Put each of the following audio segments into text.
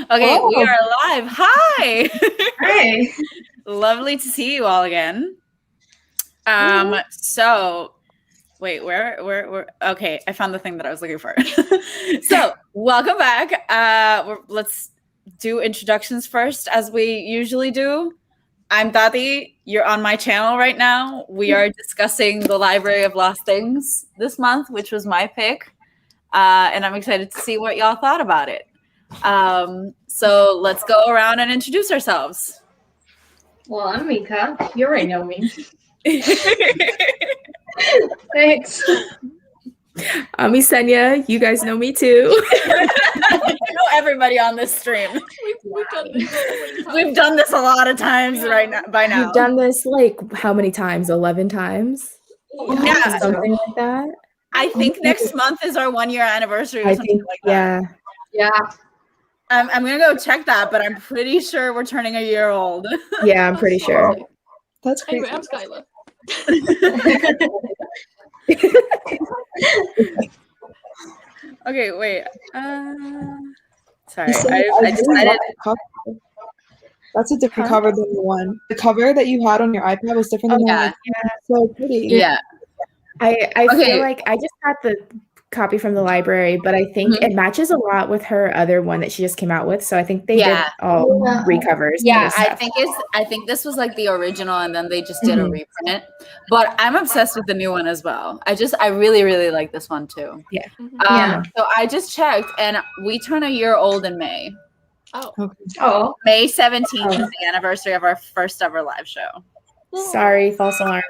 Okay, Oh. we are live. Hi. Hi. Lovely to see you all again. So wait, where okay, I found the thing that I was looking for. So welcome back. Let's do introductions first, as we usually do. I'm Tati. You're on my channel right now. We are discussing the Library of Lost Things this month, which was my pick. And I'm excited to see what y'all thought about it. So let's go around and introduce ourselves. Well, I'm Mica. You already know me. Thanks. I'm Isenia. You guys know me too. You know everybody on this stream. We've done this a lot of times right now. By now, You've done this like how many times? 11 times? Yeah, something like that. I think next month is our 1-year anniversary. Or I something think, like that. Yeah. I'm gonna go check that, but I'm pretty sure we're turning a year old. Yeah, I'm pretty sure. That's crazy. Anyway, I'm Skylar. Okay, wait. Sorry, You said I decided. That's a different cover than the one. The cover that you had on your iPad was different than the one. So pretty. Yeah. I feel like I just got the copy from the library, but I think it matches a lot with her other one that she just came out with. So I think they did all recovers. Yeah, I think this was like the original, and then they just did a reprint. But I'm obsessed with the new one as well. I really, really like this one too. Yeah. So I just checked, and we turn a year old in May. Oh. May 17th is the anniversary of our first ever live show. Sorry, false alarm.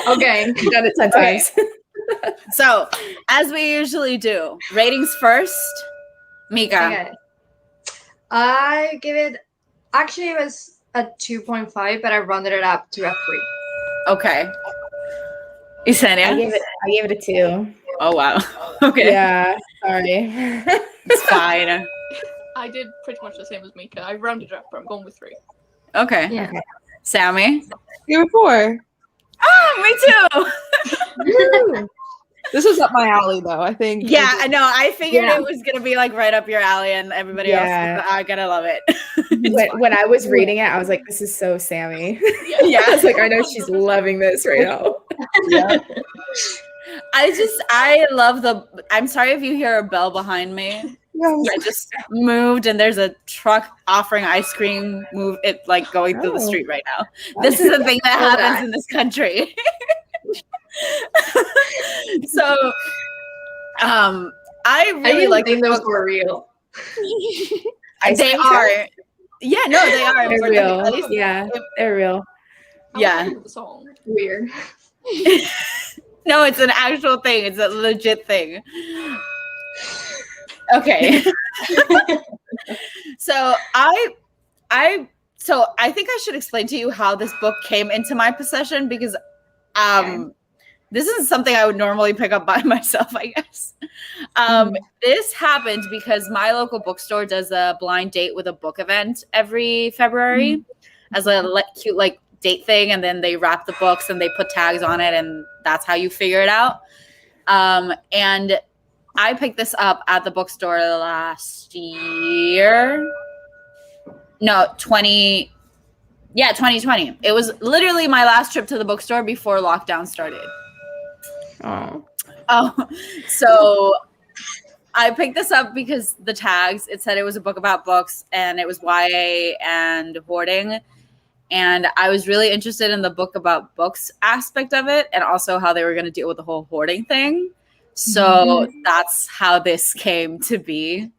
Okay. You've done it 10 times. So, as we usually do, ratings first. Mica. Okay. I give it, actually it was a 2.5, but I rounded it up to a 3. Okay. Isenia? I gave it a 2. Oh, wow. Okay. Yeah, sorry. It's fine. I did pretty much the same as Mica. I rounded it up, but I'm going with 3. Okay. Yeah. Sammy? You were 4. Oh, me too. This was up my alley, though. I think. Yeah, I know. I figured it was gonna be like right up your alley, and everybody else. I gotta love it. when I was reading it, I was like, "This is so Sammy." Yeah, I was like, "I know she's loving this right now." Yeah. I love the. I'm sorry if you hear a bell behind me. I just moved, and there's a truck offering ice cream. Going through the street right now. This is a thing that happens in this country. So, I really like think those were real. They are. Yeah, no, they are. They're real. Yeah, they're real. Yeah. The song. Weird. No, it's an actual thing. It's a legit thing. Okay. So I think I should explain to you how this book came into my possession, because this isn't something I would normally pick up by myself, I guess. This happened because my local bookstore does a blind date with a book event every February as a cute date thing, and then they wrap the books and they put tags on it, and that's how you figure it out. And I picked this up at the bookstore last year. No, 2020. It was literally my last trip to the bookstore before lockdown started. Oh, so I picked this up because the tags, it said it was a book about books, and it was YA and hoarding. And I was really interested in the book about books aspect of it, and also how they were going to deal with the whole hoarding thing. So that's how this came to be.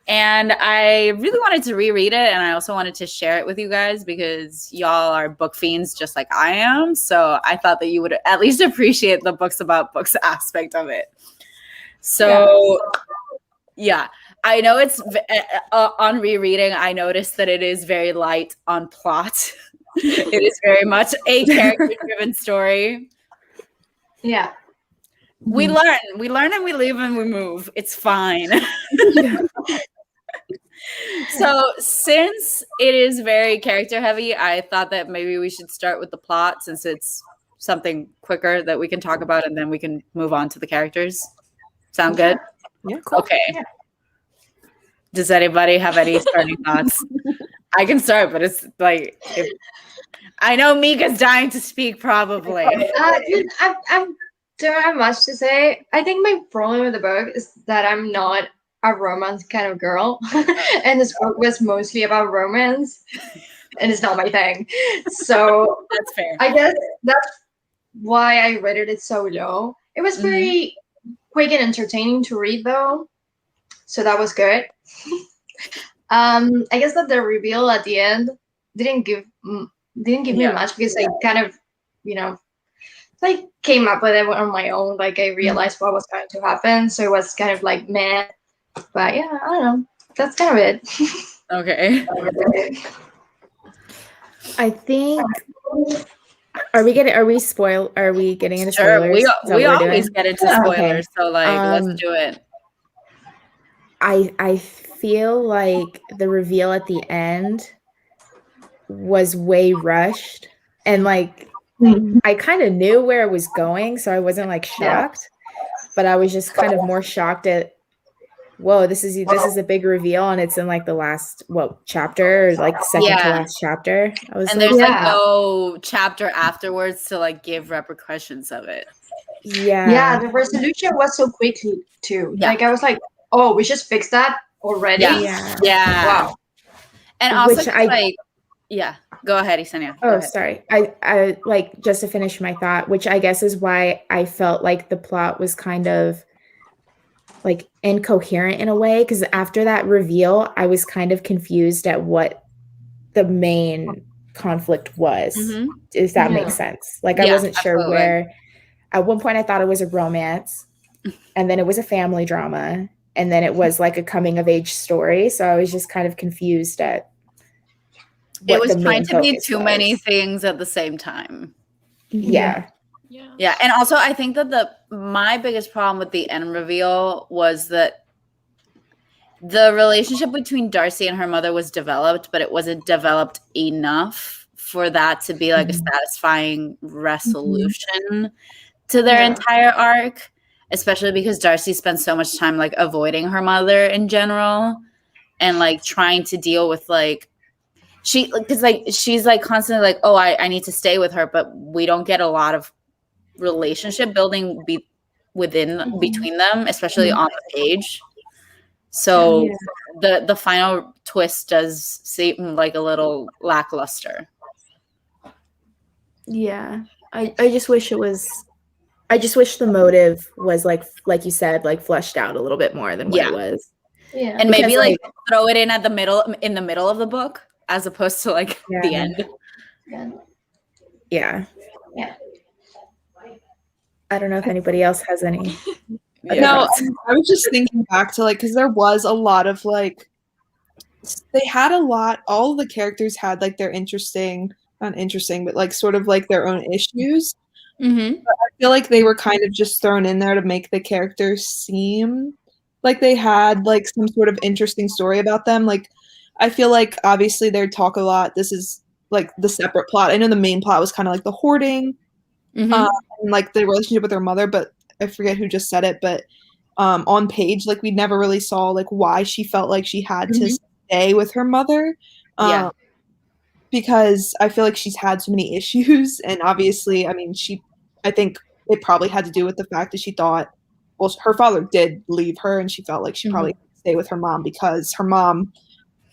And I really wanted to reread it, and I also wanted to share it with you guys because y'all are book fiends just like I am. So I thought that you would at least appreciate the books about books aspect of it. So yeah, I know it's on rereading, I noticed that it is very light on plot. It is very much a character-driven story. Yeah. We learn and we leave and we move. It's fine. So since it is very character heavy, I thought that maybe we should start with the plot, since it's something quicker that we can talk about, and then we can move on to the characters. Sound good? Yeah, cool. Okay. Yeah. Does anybody have any starting thoughts? I can start, but it's like I know Mica's dying to speak. Probably. I don't have much to say. I think my problem with the book is that I'm not a romance kind of girl, and this book was mostly about romance, and it's not my thing. So That's fair. I guess that's why I rated it so low. It was very quick and entertaining to read, though, so that was good. I guess that the reveal at the end didn't give me much, because I kind of, like came up with it on my own. Like I realized what was going to happen, so it was kind of like meh. But yeah, I don't know. That's kind of it. Okay. I think. Are we getting into spoilers? Sure. We we always get into spoilers, so let's do it. I feel like the reveal at the end was way rushed, and like I kind of knew where it was going, so I wasn't like shocked, but I was just kind of more shocked at, whoa, this is a big reveal, and it's in like the last chapter, or like second to last chapter. I was, and there's like no chapter afterwards to like give repercussions of it. Yeah, the resolution was so quickly too. Yeah. Like I was like, oh, we just fixed that already. Yeah. Wow. And also, go ahead, Isenia. Oh, sorry. I like, just to finish my thought, which I guess is why I felt like the plot was kind of like incoherent in a way, because after that reveal, I was kind of confused at what the main conflict was. If that makes sense. Like I wasn't sure where. At one point, I thought it was a romance, and then it was a family drama, and then it was like a coming of age story. So I was just kind of confused at. It was trying to be too many things at the same time. Yeah. Yeah. And also I think that my biggest problem with the end reveal was that the relationship between Darcy and her mother was developed, but it wasn't developed enough for that to be like a satisfying resolution to their entire arc, especially because Darcy spends so much time like avoiding her mother in general, and like trying to deal with like she's like constantly like, oh, I need to stay with her, but we don't get a lot of relationship building between them, especially on the page. So the final twist does seem like a little lackluster. Yeah, I just wish the motive was like you said, like fleshed out a little bit more than what it was. Yeah, and maybe like throw it in the middle of the book, as opposed to like the end. Yeah. I don't know if anybody else has any. No, I was just thinking back to like, because there was a lot of like, they had all the characters had like their not interesting, but like sort of like their own issues. But I feel like they were kind of just thrown in there to make the characters seem like they had like some sort of interesting story about them. Like, I feel like obviously they talk a lot. This is like the separate plot. I know the main plot was kind of like the hoarding, and like the relationship with her mother, but I forget who just said it. But on page, like we never really saw like why she felt like she had to stay with her mother. Because I feel like she's had so many issues, and obviously, I mean, I think it probably had to do with the fact that she thought, well, her father did leave her, and she felt like she probably had to stay with her mom because her mom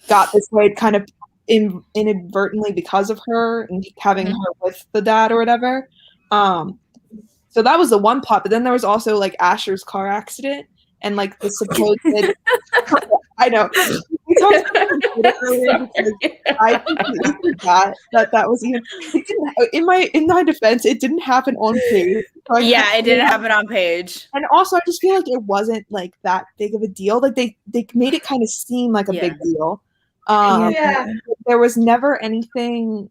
got this way kind of inadvertently because of her and having her with the dad or whatever. So that was the one plot, but then there was also like Asher's car accident and like the supposed I know. I completely forgot that was even in my defense, it didn't happen on page. So it didn't happen on page. And also I just feel like it wasn't like that big of a deal. Like they made it kind of seem like a big deal. There was never anything,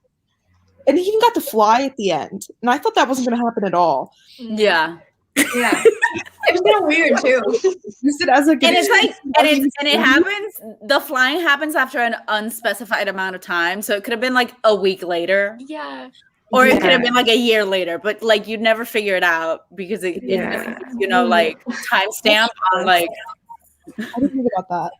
and he even got to fly at the end, and I thought that wasn't going to happen at all. It was kind of weird too. Used it as like, and it's like, and it happens. The flying happens after an unspecified amount of time, so it could have been like a week later. Or it could have been like a year later, but like you'd never figure it out because it like timestamp on like I didn't think about that.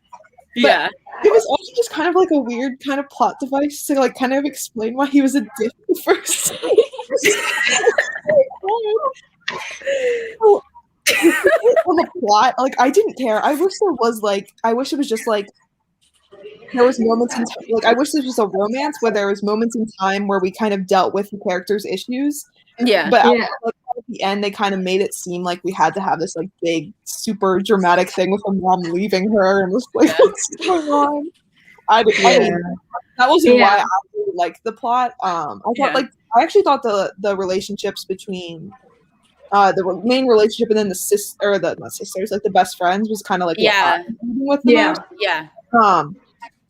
Yeah. It was also just kind of like a weird kind of plot device to like kind of explain why he was a dick the first. On the plot, like I didn't care. I wish it was just like there was moments in time, like I wish this was a romance where there was moments in time where we kind of dealt with the characters' issues. Yeah. But at the end, they kind of made it seem like we had to have this like big, super dramatic thing with her mom leaving her, and was like, what's going on? I mean, that wasn't why I really liked the plot. I thought I actually thought the relationships between the main relationship and then not sisters, like the best friends, was kind of like what I was with the most.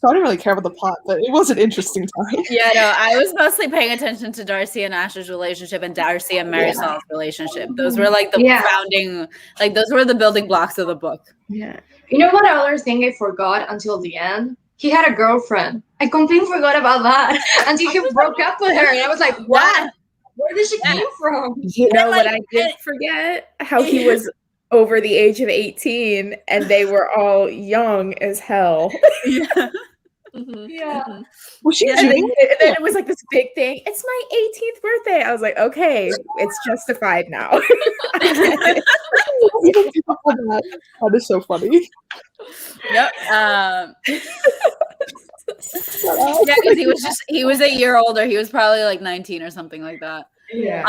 So I didn't really care about the plot, but it was an interesting time. Yeah, no, I was mostly paying attention to Darcy and Ash's relationship and Darcy and Marisol's relationship. Those were like the founding, like those were the building blocks of the book. Yeah. You know what other thing I forgot until the end? He had a girlfriend. I completely forgot about that until he broke up with her. And I was like, what? Where did she come from? You know what I did forget? How he was over the age of 18 and they were all young as hell. Yeah. Yeah. Was she and then it was like this big thing. It's my 18th birthday. I was like, okay, it's justified now. That is so funny. Yep. Yeah, because he was a year older. He was probably like 19 or something like that. Yeah.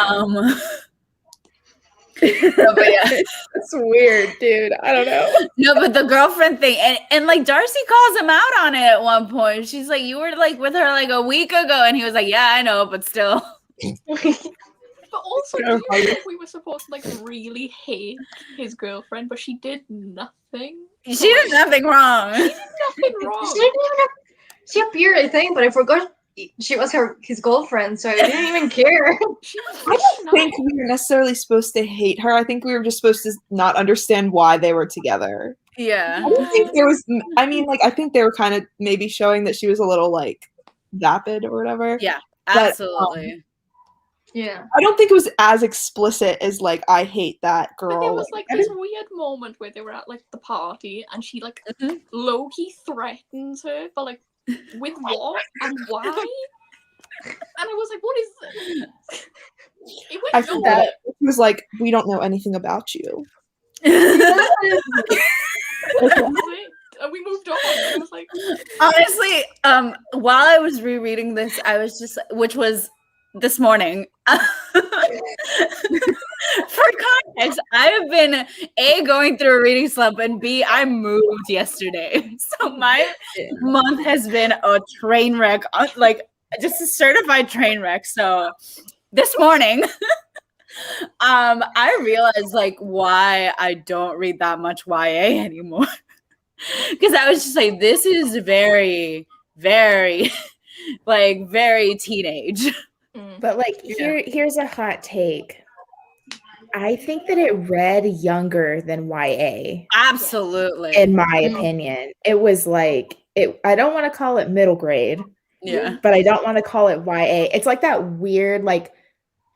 But yeah, it's weird, dude. I don't know. No, but the girlfriend thing, and like Darcy calls him out on it at one point. She's like, "You were like with her like a week ago," and he was like, "Yeah, I know, but still." But also, do you think we were supposed to like really hate his girlfriend, but she did nothing. She did nothing wrong. She did nothing wrong. She appeared, I think, but I forgot she was his girlfriend, so I didn't even care. I don't think we were necessarily supposed to hate her. I think we were just supposed to not understand why they were together. Yeah. I don't think there was, I mean, like, I think they were kind of maybe showing that she was a little, like, vapid or whatever. Yeah, absolutely. Yeah. I don't think it was as explicit as, like, I hate that girl. But there was, like, this weird moment where they were at, like, the party, and she, like, low-key threatens her, but, like, with what and why? And I was like, what is this? It went I think that it was like, we don't know anything about you. And we moved on. I was like, honestly, while I was rereading this, I was just, which was this morning. For context, I have been A, going through a reading slump, and B, I moved yesterday. So my month has been a train wreck, like just a certified train wreck. So this morning, I realized like why I don't read that much YA anymore. Because I was just like, this is very, very, like very teenage. But like here's a hot take. I think that it read younger than YA. Absolutely. In my opinion. It was like I don't want to call it middle grade. Yeah. But I don't want to call it YA. It's like that weird like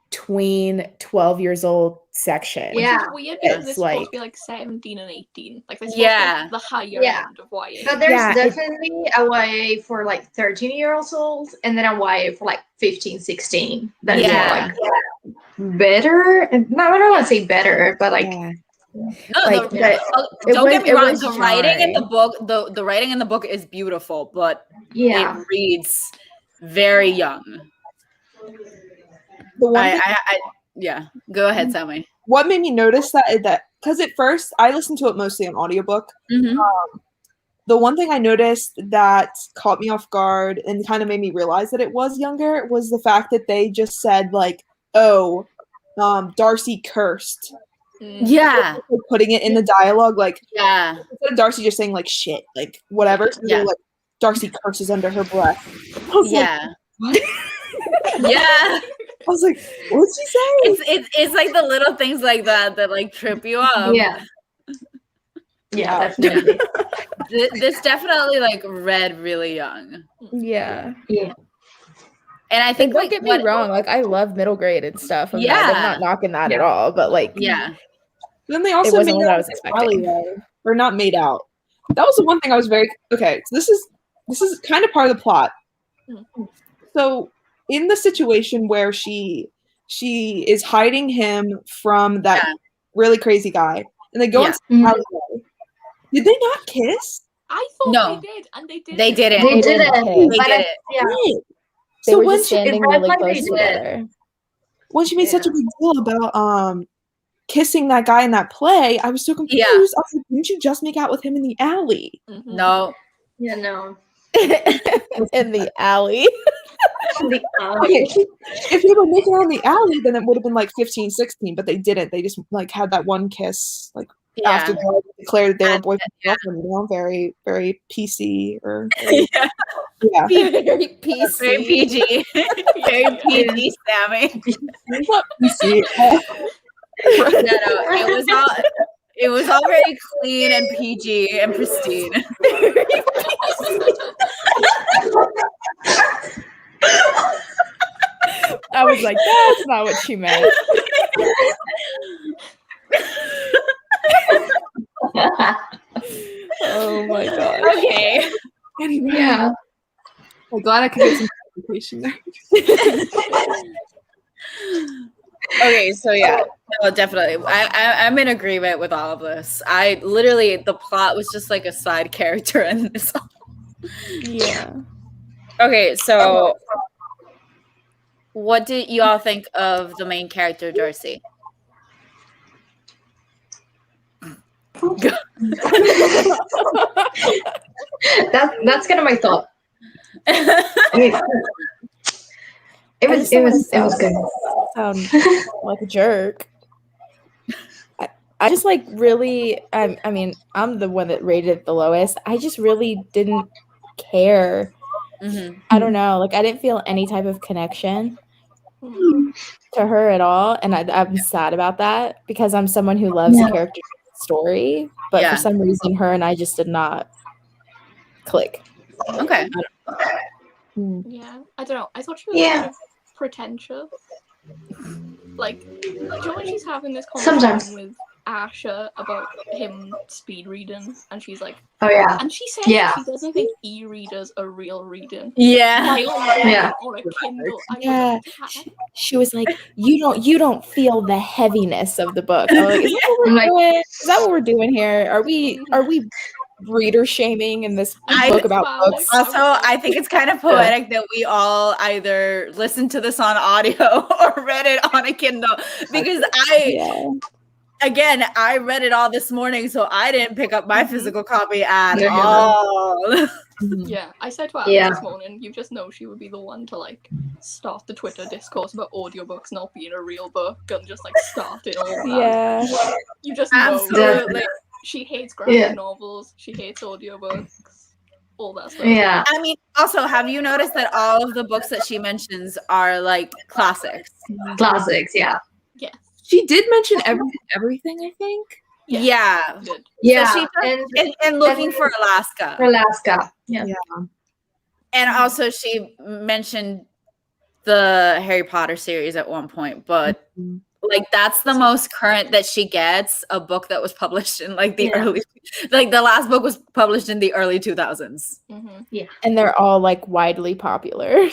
tween 12 years old section. Yeah. Which is weird because it's supposed to be like 17 and 18. Like this yeah. the higher end of YA. But there's definitely a YA for like 13-year-olds and then a YA for like 15, 16. That is more like better. No, I don't want to say better, but like don't get me wrong. The writing in the book, the writing in the book is beautiful, but it reads very young. The one go ahead, Sammy. What made me notice that because at first I listened to it mostly on audiobook. The one thing I noticed that caught me off guard and kind of made me realize that it was younger was the fact that they just said like, "Oh, Darcy cursed." Yeah, putting it in the dialogue, like instead of Darcy just saying like shit, like whatever. So they're like, Darcy curses under her breath. Yeah. Like, yeah. I was like, what did she say? It's like the little things like that like trip you up. Yeah, definitely. This definitely like read really young. Yeah. And I think don't get me wrong, like I love middle grade and stuff. I'm not knocking that at all, but like Then they also it wasn't what I was expecting. Or not made out. that was the one thing I was very okay. So this is kind of part of the plot. So in the situation where she is hiding him from that really crazy guy, and they go into the alleyway, did they not kiss? I thought No. they did, and they didn't. They didn't. They didn't. They But didn't. yeah. They So were when just she standing it read really like close they did. together. when she made such a big deal about kissing that guy in that play, I was so confused. Yeah. I was like, didn't you just make out with him in the alley? No. Yeah, no. In the alley. The Okay, if they were making out in the alley, then it would have been like 15, 16, but they didn't. They just like had that one kiss, like after they declared they were boyfriend and girlfriend. You know, very, very PC or very, yeah. Very PC. Very PG. Very PG, Sammy. Not PC. No, it was all very clean and PG and pristine. I was like, that's not what she meant. Oh my god. Okay. Anyway, Yeah. I'm glad I could get some clarification there. Okay, so yeah, no, definitely. I'm in agreement with all of this. I literally, the plot was just like a side character in this. Yeah. Okay, so what did you all think of the main character, Darcy? That's kind of my thought. I mean, it was good. Sound like a jerk. I just like really, I mean, I'm the one that rated it the lowest. I just really didn't care. Mm-hmm. I don't know. Like, I didn't feel any type of connection to her at all. And I'm sad about that because I'm someone who loves a character story. But for some reason, her and I just did not click. Okay. Yeah, I don't know. I thought she was kind of pretentious. Like, you know when she's having this conversation with Asher about him speed reading, and she's like, "Oh yeah," and she says she doesn't think e-readers are real reading. Yeah, or a Kindle. Yeah, she was like, "You don't feel the heaviness of the book." I'm like, is that what we're doing here? Are we reader shaming in this book about books? Also, I think it's kind of poetic that we all either listened to this on audio or read it on a Kindle, because I read it all this morning, so I didn't pick up my physical copy at all. Yeah, I said to Alex this morning, you just know she would be the one to like start the Twitter discourse about audiobooks not being a real book and just like start it all that. Yeah. You just know. Absolutely. She hates graphic novels, she hates audiobooks, all that stuff. Yeah. I mean, also, have you noticed that all of the books that she mentions are like classics? Classics, yeah. Yes. She did mention everything, I think. Yeah. Yeah. So and looking for Alaska. Yeah. And also she mentioned the Harry Potter series at one point, but like that's the most current that she gets, a book that was published in like the early, like the last book was published in the early 2000s. Yeah. And they're all like widely popular. I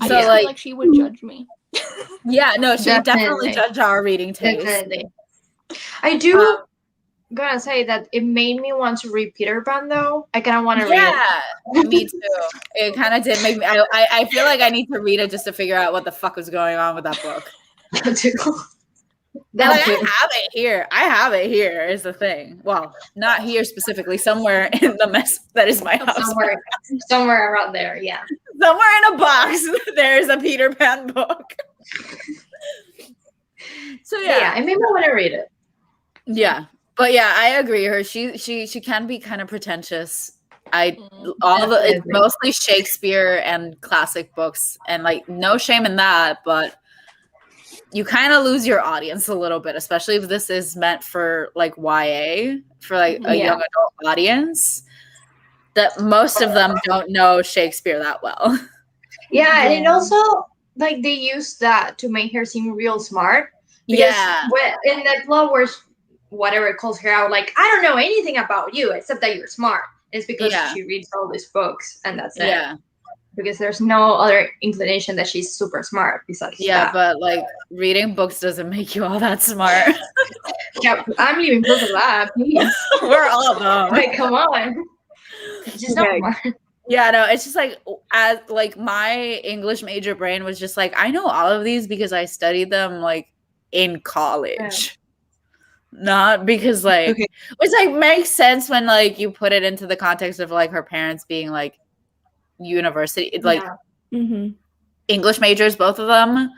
so feel like she would judge me. Yeah, no, she would definitely judge our reading taste. Definitely. I do gonna say that it made me want to read Peter Pan though. I kind of want to read it. Yeah, me too. It kind of did make me. I feel like I need to read it just to figure out what the fuck was going on with that book. I have it here. I have it here is the thing. Well, not here specifically. Somewhere in the mess that is my house. Somewhere around there. Yeah. Somewhere in a box, there's a Peter Pan book. So it made me want to read it. Yeah. But yeah, I agree. She can be kind of pretentious. It's mostly Shakespeare and classic books, and like no shame in that, but you kind of lose your audience a little bit, especially if this is meant for like YA, for like a young adult audience. That most of them don't know Shakespeare that well. Yeah, and it also like they use that to make her seem real smart. Because in the plot whatever calls her out, like, I don't know anything about you except that you're smart. It's because Yeah. she reads all these books, and that's it. Yeah. Because there's no other inclination that she's super smart besides Yeah, that. but like reading books doesn't make you all that smart. Yeah, I'm leaving proof of that, please. We're all dumb. Like, come on. Just Okay. not Yeah, no, it's just like as like my English major brain was just like, I know all of these because I studied them like in college. Not because like Okay. which like makes sense when like you put it into the context of like her parents being like university like Mm-hmm. English majors, both of them.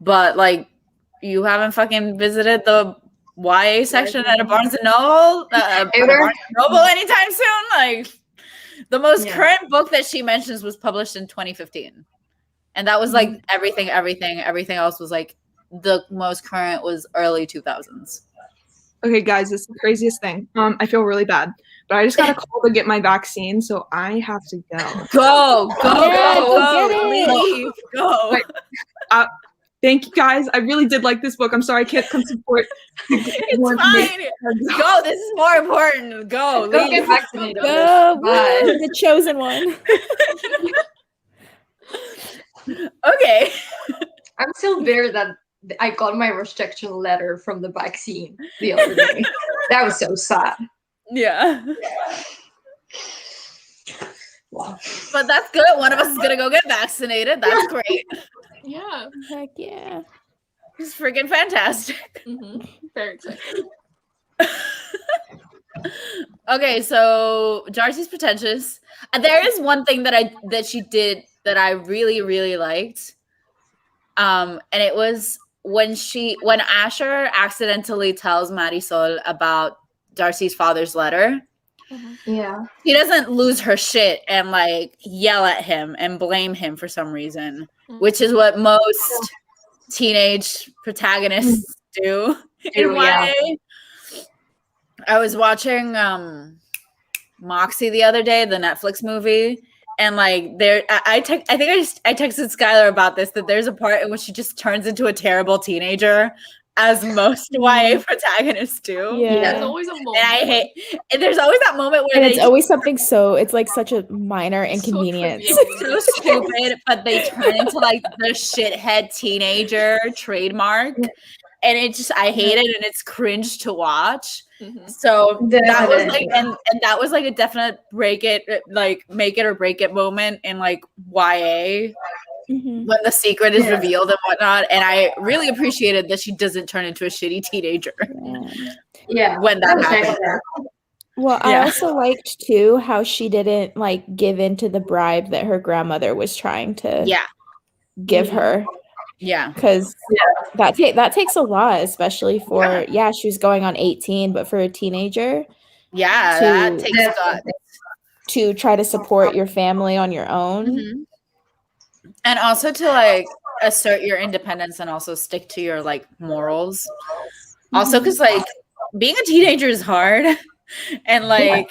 But like you haven't fucking visited the YA section at a Barnes and Noble anytime soon. Like the most current book that she mentions was published in 2015. And that was like everything else was like the most current was early 2000s. Okay, guys, this is the craziest thing. I feel really bad, but I just got a call to get my vaccine, so I have to go. Go, get it. leave, go. Thank you, guys. I really did like this book. I'm sorry I can't come support. It's fine. Go. This is more important. Go. Go Leave. get vaccinated. Go, Bye. woo, the chosen one. Okay. I'm still bitter that I got my rejection letter from the vaccine the other day. That was so sad. Yeah. But that's good. One of us is gonna go get vaccinated. That's great. Yeah. Heck yeah. It's freaking fantastic. Very excited. Okay, so Darcy's pretentious. There is one thing that she did that I really, really liked. And it was when Asher accidentally tells Marisol about Darcy's father's letter. Yeah. He doesn't lose her shit and like yell at him and blame him for some reason, which is what most teenage protagonists do in YA. I was watching Moxie the other day, the Netflix movie, and like I texted Skylar about this, that there's a part in which she just turns into a terrible teenager, as most YA protagonists do. Yeah. There's always a moment. And I hate, and there's always that moment where And it's always something it's like such a minor inconvenience. so stupid, but they turn into like the shithead teenager trademark. And it just, I hate it, and it's cringe to watch. So that was like, and that was like a definite make it or break it moment in like YA. When the secret is revealed and whatnot, and I really appreciated that she doesn't turn into a shitty teenager. When that happens. Well, I also liked too how she didn't like give in to the bribe that her grandmother was trying to give her. Yeah, because that takes a lot, especially for she was going on 18, but for a teenager, that takes guts to try to support your family on your own. And also to like assert your independence and also stick to your like morals. Also, because like being a teenager is hard. And like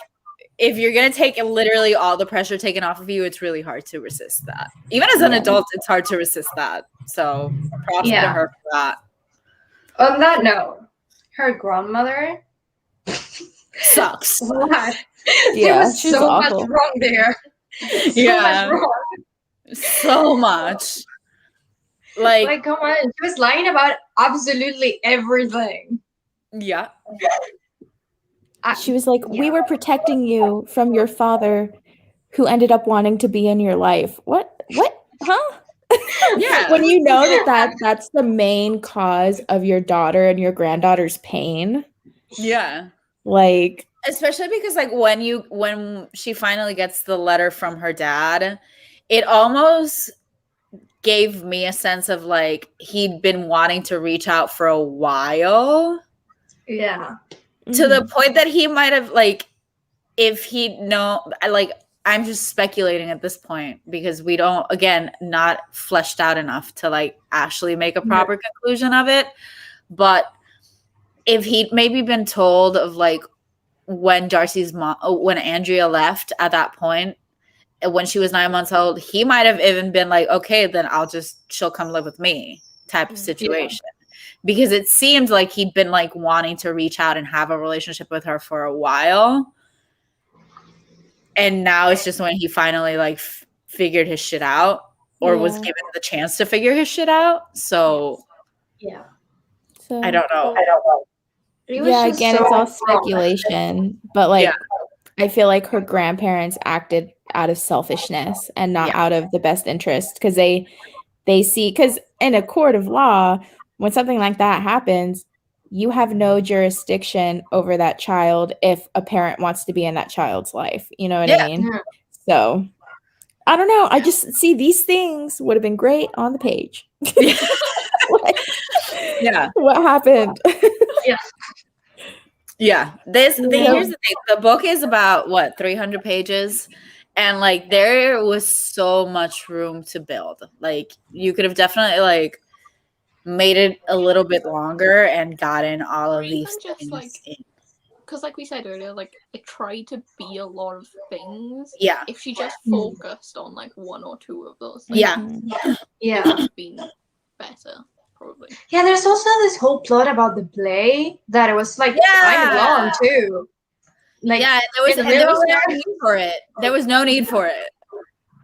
if you're going to take literally all the pressure taken off of you, it's really hard to resist that. Even as an adult, it's hard to resist that. So props to her for that. On that note, her grandmother sucks. There was so much wrong there. So much wrong. So much. Like come on, she was lying about absolutely everything. Yeah. She was like, we were protecting you from your father who ended up wanting to be in your life. What? Huh? Yeah. When you know that's the main cause of your daughter and your granddaughter's pain. Yeah. Like, especially because like when she finally gets the letter from her dad, it almost gave me a sense of like he'd been wanting to reach out for a while. Yeah. To the point that he might have like, if he'd know, like, I'm just speculating at this point because we don't, again, not fleshed out enough to like actually make a proper conclusion of it. But if he'd maybe been told of like when Darcy's mom, when Andrea left at that point, when she was 9 months old, he might have even been like, okay, then she'll come live with me type of situation. because it seemed like he'd been like wanting to reach out and have a relationship with her for a while. And now it's just when he finally like figured his shit out, or was given the chance to figure his shit out. So Yeah. So I don't know. yeah, again, it's all speculation, but like I feel like her grandparents acted out of selfishness and not out of the best interest, because they see, because in a court of law, when something like that happens, you have no jurisdiction over that child if a parent wants to be in that child's life. You know what I mean? Yeah. So I don't know. I just see these things would have been great on the page. Like, what happened? Here's the thing. The book is about what, 300 pages, and like there was so much room to build. Like you could have definitely like made it a little bit longer and gotten all of these just things in. Because like we said earlier, like it tried to be a lot of things. Yeah. If she just focused on like one or two of those things, Yeah. it would have been better, probably. Yeah, there's also this whole plot about the play that it was like kind of long too. Like there was no need for it. There was no need for it.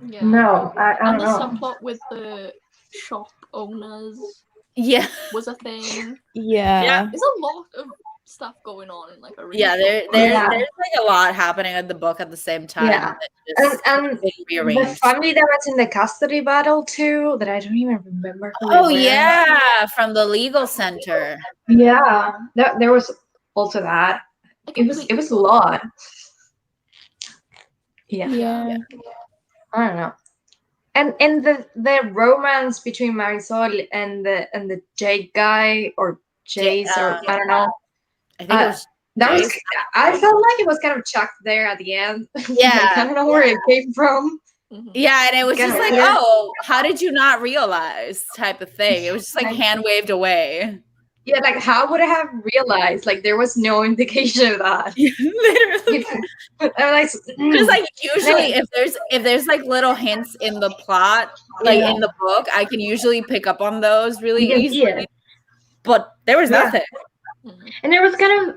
Yeah. No, I don't and the know. subplot with the shop owners was a thing. Yeah. There's a lot of stuff going on in like a really there's like a lot happening in the book at the same time. Yeah. And the family that was in the custody battle too, that I don't even remember who they were. From the legal center. Yeah, there was also that. It was a lot. Yeah. I don't know. And the romance between Marisol and the Jake guy, or Jace, or I don't know. I think it was that was. I felt like it was kind of chucked there at the end. Like, I don't know where it came from. Yeah, and it was just like, oh, how did you not realize? Type of thing. It was just like hand waved away. Yeah, like how would I have realized? Like there was no indication of that. Literally. Because like usually if there's like little hints in the plot, like in the book, I can usually pick up on those really easily. Yeah. But there was nothing. And there was kind of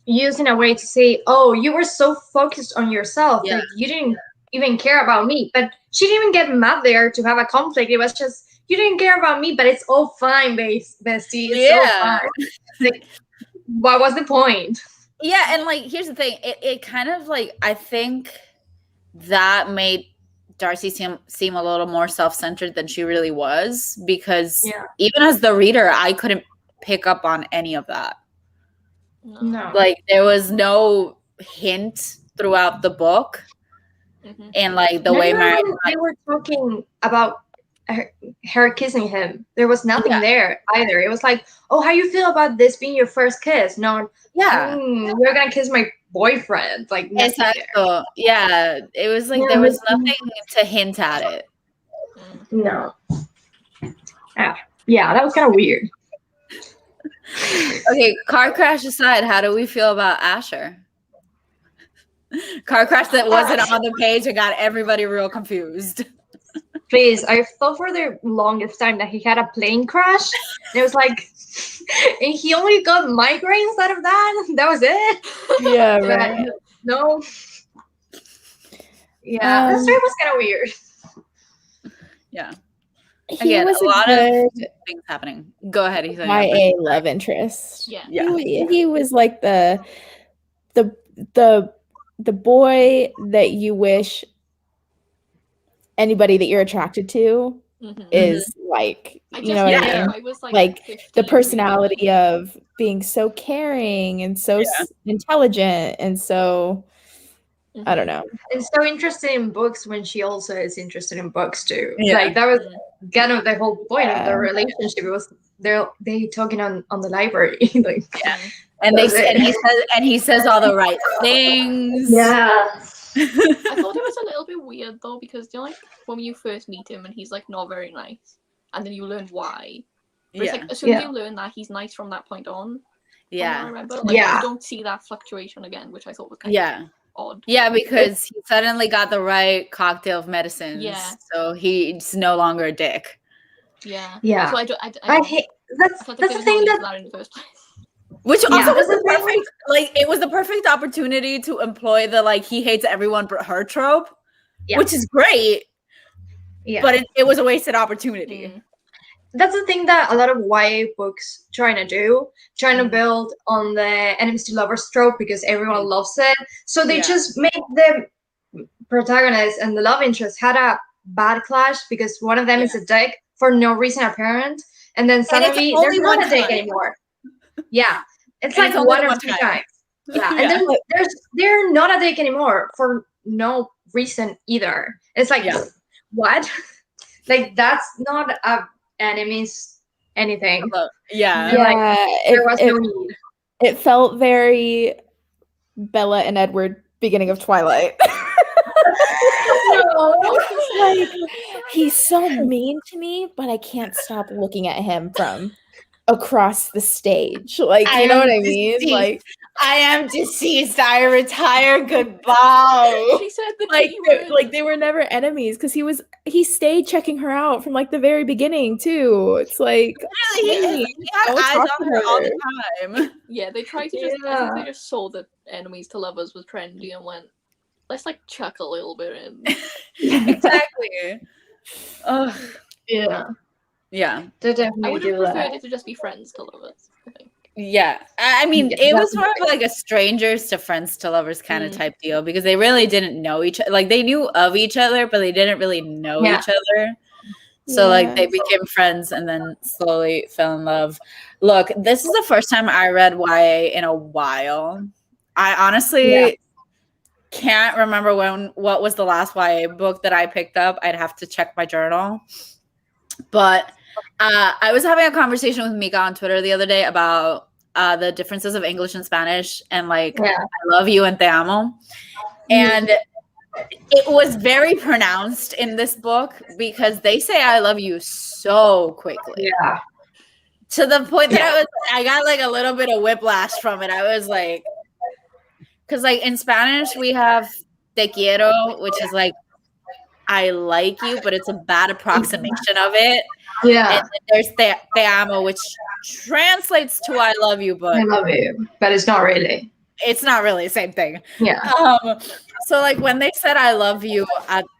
used in a way to say, oh, you were so focused on yourself that you didn't even care about me. But she didn't even get mad there to have a conflict. It was just, you didn't care about me, but it's all fine, bestie. It's all fine. Like, what was the point? Yeah, and like here's the thing. It kind of like, I think that made Darcy seem a little more self-centered than she really was, because even as the reader, I couldn't pick up on any of that. No. Like there was no hint throughout the book. And like the way they were talking about her kissing him, there was nothing there either. It was like, oh, how you feel about this being your first kiss? No, you're gonna kiss my boyfriend. Like, exactly. Yeah, it was like there was nothing to hint at it. No. Yeah, that was kind of weird. Okay, car crash aside, how do we feel about Asher? Car crash that wasn't on the page and got everybody real confused. Please, I thought for the longest time that he had a plane crash. And it was like, and he only got migraines out of that. That was it. Yeah, right. No. Yeah, that story was kind of weird. Yeah. He was a lot of things happening. Go ahead. He's YA love interest. Yeah. He was like the boy that you wish anybody that you're attracted to is like, you know what I mean? I was like the personality of being so caring and so intelligent and so I don't know. And so interested in books when she also is interested in books too. Yeah. Like that was kind of the whole point of the relationship. It was they talking on the library. Like, and he says all the right things. Yeah. I thought it was a little bit weird though, because you know, like when you first meet him and he's like not very nice, and then you learn why. But it's like as soon as you learn that he's nice from that point on. I remember. Like, you don't see that fluctuation again, which I thought was kind of odd. Yeah, because he suddenly got the right cocktail of medicines. Yeah. So he's no longer a dick. Yeah. Yeah. So I don't. I hate that's I felt like that's there the was no thing need that for that in the first place. Which Yeah, also was that's the the thing. perfect, like, it was the perfect opportunity to employ the, like, he hates everyone but her trope, Yeah. which is great, Yeah. but it was a wasted opportunity. Mm. That's the thing that a lot of YA books trying to do, trying to build on the enemies to lovers trope because everyone loves it. So they just make the protagonist and the love interest had a bad clash because one of them is a dick for no reason apparent, and then suddenly only they're not one a dick time. anymore. Yeah, it's And like it's only one the or one two time. times. Yeah, Yeah. and then they're not a dick anymore for no reason either. It's like what? Like that's not a enemies anything. Yeah. Like, there was no it, need. it felt very Bella and Edward beginning of Twilight. Like, he's so mean to me, but I can't stop looking at him from across the stage. Like, you know what I mean? Like, I am deceased. I retire. Goodbye. She said the like, T word. they were never enemies because he stayed checking her out from like the very beginning too. It's like, Really, he had don't eyes talk on to her all her. the time. Yeah, they tried to just. I think they just saw that enemies to lovers was trendy and went, let's like chuck a little bit in. Exactly. Ugh. Yeah, Yeah. they I definitely would have do preferred that. it to just be friends to lovers, I think. Yeah. I mean, Yeah, it was that's more of like a strangers to friends to lovers kind of type deal because they really didn't know each other. Like, they knew of each other, but they didn't really know each other. So, like, they became friends and then slowly fell in love. Look, this is the first time I read YA in a while. I honestly can't remember what was the last YA book that I picked up. I'd have to check my journal. But I was having a conversation with Mica on Twitter the other day about the differences of English and Spanish and, like, I love you and te amo. And it was very pronounced in this book because they say I love you so quickly. Yeah. To the point that I got like a little bit of whiplash from it. I was like, because like in Spanish we have te quiero, which is like I like you, but it's a bad approximation of it. Yeah. And then there's te amo, which translates to I love you, but I love you, but it's not really. It's not really the same thing. Yeah. So like when they said I love you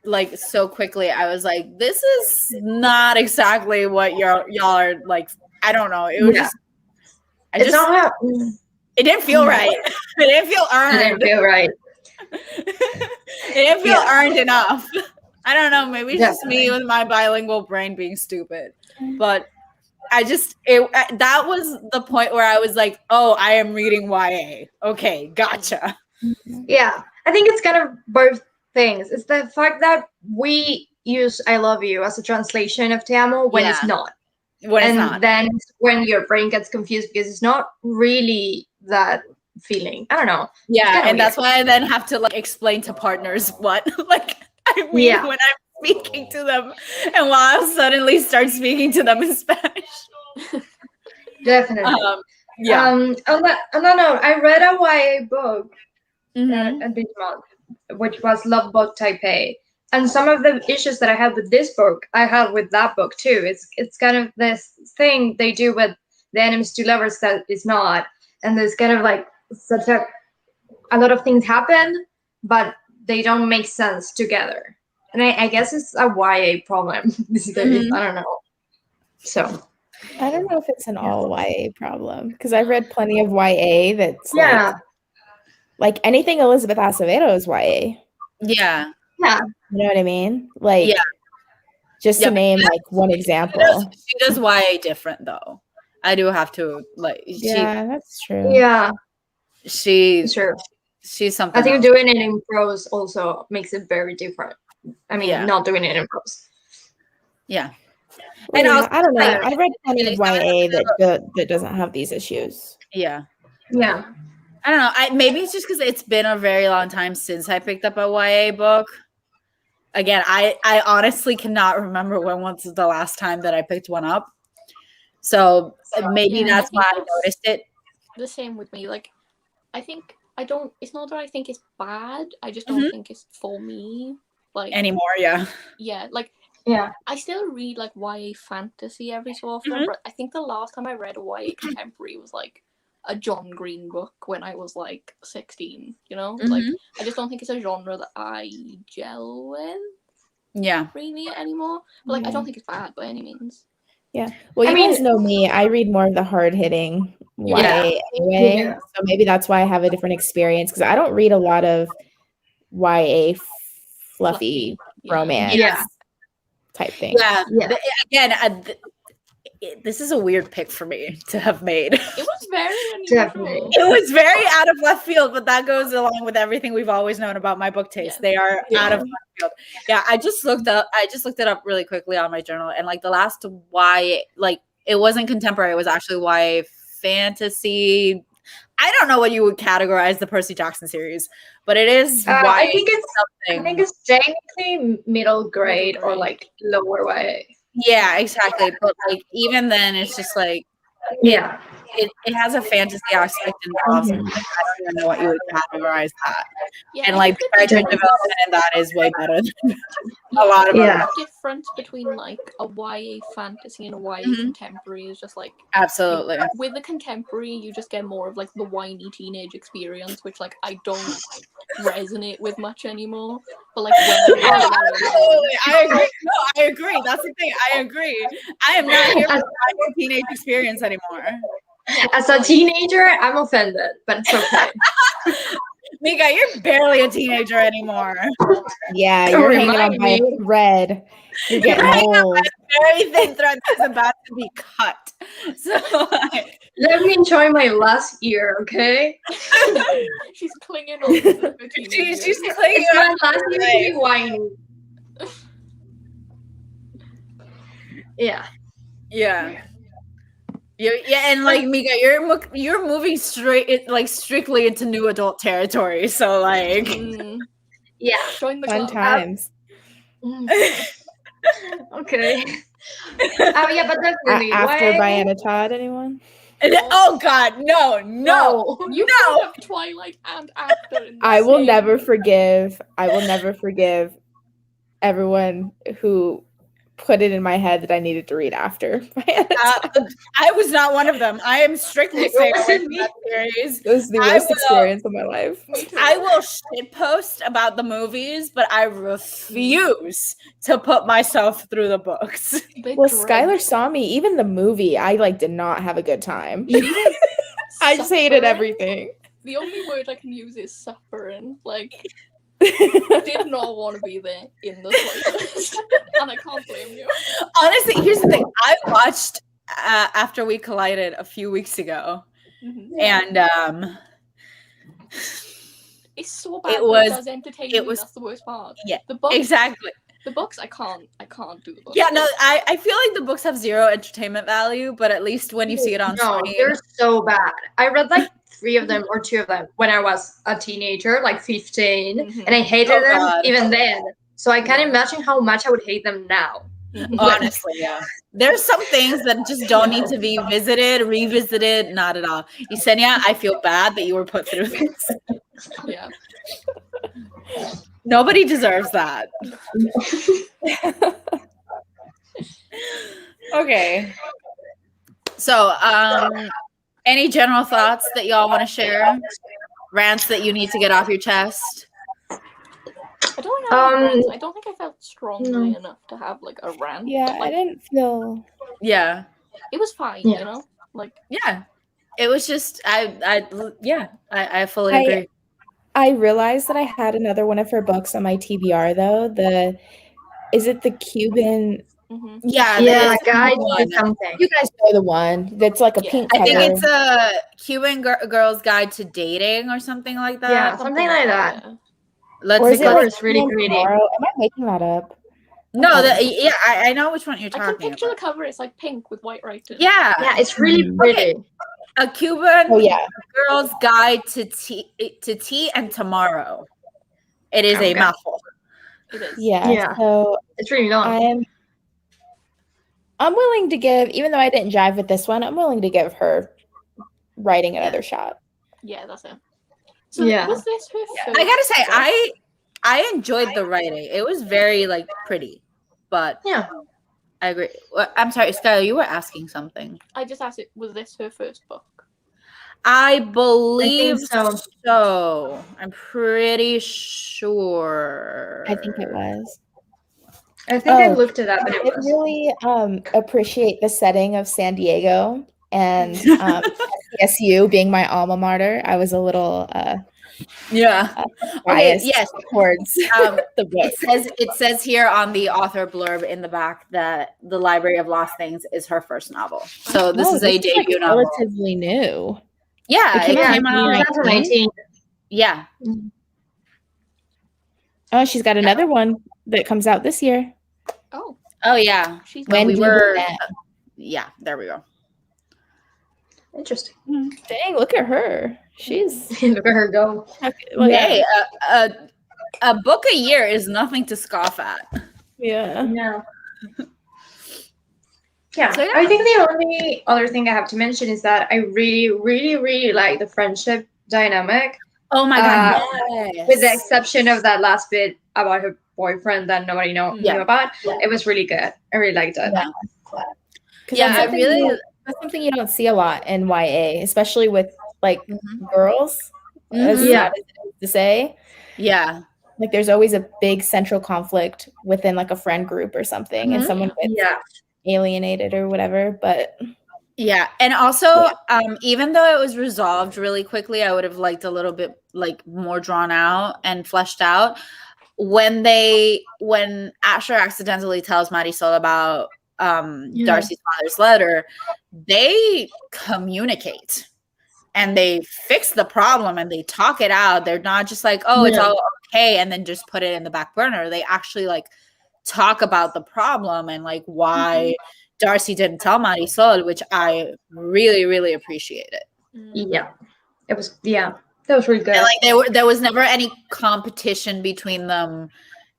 like so quickly, I was like, this is not exactly what y'all are like. I don't know. It was just It's not how it didn't feel right. It didn't feel earned. it didn't feel right. It didn't feel earned enough. I don't know. Maybe it's just me with my bilingual brain being stupid. But that was the point where I was like, oh, I am reading YA. Okay, gotcha. Yeah. I think it's kind of both things. It's the fact that we use I love you as a translation of te amo when it's not. Then when your brain gets confused because it's not really that feeling. I don't know. Yeah, and that's why I then have to like explain to partners what like I mean when I'm speaking to them, and while I'll suddenly start speaking to them in Spanish. Definitely. On that note, I read a YA book this month, which was Love Book Taipei. And some of the issues that I had with this book, I had with that book too. It's kind of this thing they do with the enemies to lovers that is not. And there's kind of like a lot of things happen, but they don't make sense together. And I guess it's a YA problem these days. I don't know. So I don't know if it's an all YA problem because I've read plenty of YA that's like anything Elizabeth Acevedo is YA. Yeah. Yeah. You know what I mean? Like, just to name like one example. She does YA different though. I do have to like. That's true. Yeah. She's something. I think doing it in prose also makes it very different. I mean, not doing it in prose. Yeah. And I don't know. I've read plenty of YA that doesn't have these issues. Yeah. Yeah. I don't know. Maybe it's just because it's been a very long time since I picked up a YA book. Again, I honestly cannot remember when was the last time that I picked one up. So maybe that's why I noticed it. The same with me. Like, I think it's not that I think it's bad. I just don't think it's for me. Like anymore. Yeah. Yeah. Like Yeah. I still read like YA fantasy every so often, Mhm. but I think the last time I read a YA contemporary was like a John Green book when I was like 16. You know, like Mhm. I just don't think it's a genre that I gel with Yeah. really anymore. But like I Yeah. don't think it's bad by any means. Well, I you mean- guys know me. I read more of the hard-hitting Yeah. YA anyway. Yeah. So maybe that's why I have a different experience because I don't read a lot of YA fluffy Yeah. romance Yeah. type thing. Yeah. Yeah. Again, this is a weird pick for me to have made. It was very unusual. Definitely. It was very out of left field, but that goes along with everything we've always known about my book taste. Yeah. They are Yeah. out of left field. Yeah, I just looked it up really quickly on my journal, and like the last YA, like it wasn't contemporary, it was actually YA fantasy. I don't know what you would categorize the Percy Jackson series, but it is YA I think something. it's technically middle grade or grade. like lower YA. Yeah, exactly. But like even then, it's just like Yeah. it has a fantasy aspect involved. Mhm. Like, I don't even know what you would categorize that. Yeah, And I like think the the character development in that is way better than Yeah, a lot of Yeah. the difference between like a YA fantasy and a YA Mhm. contemporary is just like absolutely. with the contemporary you just get more of like the whiny teenage experience, which like I don't resonate with much anymore. But like when I read Absolutely. I agree. No, I agree. That's the thing. I agree. I am not here for my teenage experience anymore. As a teenager, I'm offended, but it's okay. Mica, you're barely a teenager anymore. Yeah, Don't you're hanging on remind by a me. thread. You're getting hanging on old. Very thin thread that's about to be cut. So Let me enjoy my last year, okay? she's clinging on to her teenage she's years. clinging It's my on last to year her to be life. whiny. Yeah. Yeah. And like Mica, you're moving strictly into new adult territory. So like, Yeah. Join the Fun club. times. Okay. Oh yeah, but definitely. After YA Diana Todd, anyone? oh God, no. You No. brought up Twilight and after in the I will same- never forgive everyone who put it in my head that I needed to read after. I was not one of them. I am strictly It staying away wasn't from me. that series. It was the I worst will- experience of my life. Me too. I will shit post about the movies, but I refuse to put myself through the books. They Well, dread Skylar saw me. Even the movie, I like did not have a good time. She was I just hated suffering. everything. The only word I can use is suffering. Like, did not want to be there in the slightest. And I can't blame you. Honestly, here's the thing. I watched After We Collided a few weeks ago, and It's so bad. It was- It does entertain it me. was- That's the worst part. Yeah, The books. exactly. The books. I can't do the books. Yeah, no, I feel like the books have zero entertainment value, but at least when you see it on No, screen, they're so bad. I read like 3 of them or 2 of them when I was a teenager, like 15, Mhm. and I hated Oh, them God. even then. So I can't imagine how much I would hate them now. honestly, yeah. There's some things that just don't need to be revisited, not at all. Yesenia, I feel bad that you were put through this. Yeah. Nobody deserves that. Okay. So, any general thoughts that y'all want to share? Rants that you need to get off your chest? I don't have any rants. Um, I don't think I felt strongly enough to have like a rant. Yeah, but, I like, didn't feel. Yeah. it was fine, Yeah. you know? Like, Yeah. It was just I fully I- agree. I realized that I had another one of her books on my TBR though. Is it the Cuban? mhm. Yeah, yeah, there's guide one. to something. You guys know the one that's like a Yeah. pink I cover. think it's a Cuban Girl's Guide to Dating or something like that. Yeah, something like that. Yeah. Let's Or is take it a cover like is really Tomorrow? pretty. Am I making that up? No, Okay. yeah, I know which one you're I can talking picture about. the cover. It's like pink with white writing. Yeah, Yeah, it's really Mhm. pretty. a Cuban Oh yeah. Girl's Guide to Tea and Tomorrow. It is a Okay. mouthful. It is. Yeah. Yeah. So It's really long. I'm willing to give, even though I didn't jive with this one, I'm willing to give her writing another shot. Yeah, that's it. So Yeah. was this her first I gotta say, book? I enjoyed the writing. It was very like pretty. but Yeah. I agree. I'm sorry, Skylar, you were asking something. I just asked it, was this her first book? I believe so. so. I'm pretty sure. I think it was. I think I Oh, looked it up, and I it did was. really appreciate the setting of San Diego and SDSU being my alma mater. I was a little Yeah. Okay, biased yes. towards the book. It says here on the author blurb in the back that The Library of Lost Things is her first novel. So this is a debut like novel. relatively new. Yeah, it came out. 2019. Yeah. Oh, she's got another one that comes out this year. Oh, Oh yeah. she's When we Wendy were. Burnett. Yeah. There we go. Interesting. Dang, look at her. She's Look at her go. like, Hey, a book a year is nothing to scoff at. yeah. Yeah. Yeah. So, yeah. I think the only other thing I have to mention is that I really, really, really like the friendship dynamic, Oh my god. Yes. with the exception of that last bit about her boyfriend that nobody knew about. It was really good. I really liked it. Yeah. 'Cause Yeah, that's I really. that's something you don't see a lot in YA, especially with like girls. As Mhm. Yeah. sad as it is to say, Yeah. like there's always a big central conflict within like a friend group or something, and Mhm. someone gets Yeah. alienated or whatever. But Yeah, and also, even though it was resolved really quickly, I would have liked a little bit like more drawn out and fleshed out. When Asher accidentally tells Marisol about Darcy's father's letter, they communicate and they fix the problem and they talk it out. They're not just like, oh, it's all okay, and then just put it in the back burner. They actually like talk about the problem and like why Darcy didn't tell Marisol, which I really, really appreciated. Yeah. It was. Yeah. That was really good. And like there was never any competition between them.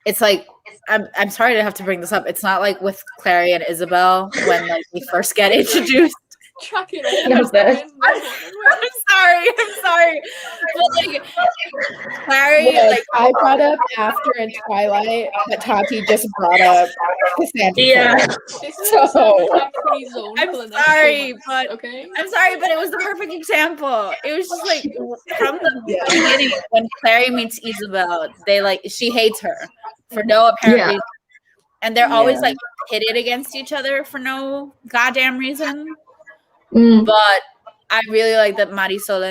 It's like I'm sorry to have to bring this up. It's not like with Clary and Isabel when like we first get introduced. Chuck it Knows that. I'm sorry. But like Clary, yes, like I brought up after in Twilight, but Tati just brought up Cassandra. Yeah. This is So- free zone I'm for the next sorry, 2 months, but okay. I'm sorry, but it was the perfect example. It was just like from the beginning when Clary meets Isabel, she hates her for no apparent reason. And they're always like pitted against each other for no goddamn reason. But I really like that Marisol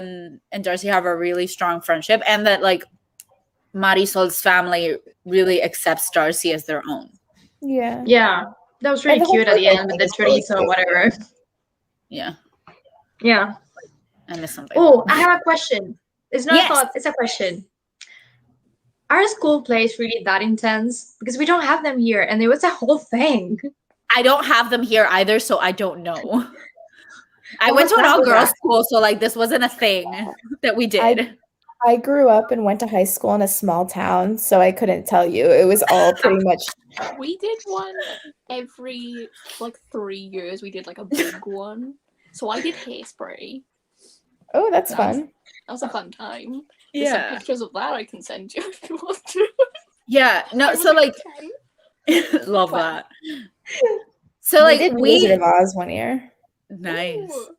and Darcy have a really strong friendship, and that like Marisol's family really accepts Darcy as their own. Yeah. Yeah. That was really And the whole cute at the birthday end with thing the is really trees or cute. whatever. Yeah, Yeah. I missed something. Oh, I have a question. It's not Yes. a thought, it's a question. Are school plays really that intense? Because we don't have them here, and it was a whole thing. I don't have them here either, so I don't know. I What went was to an that all-girls for? school, so like this wasn't a thing that we did. I grew up and went to high school in a small town, so I couldn't tell you. It was all pretty much. We did one every like 3 years. We did like a big one. So I did hairspray. Oh, that's That fun. was a fun time. There's some pictures of that I can send you if you want to. Yeah. No. I was So like, 10. love that. So like did Wizard of Oz one year. nice. Ooh.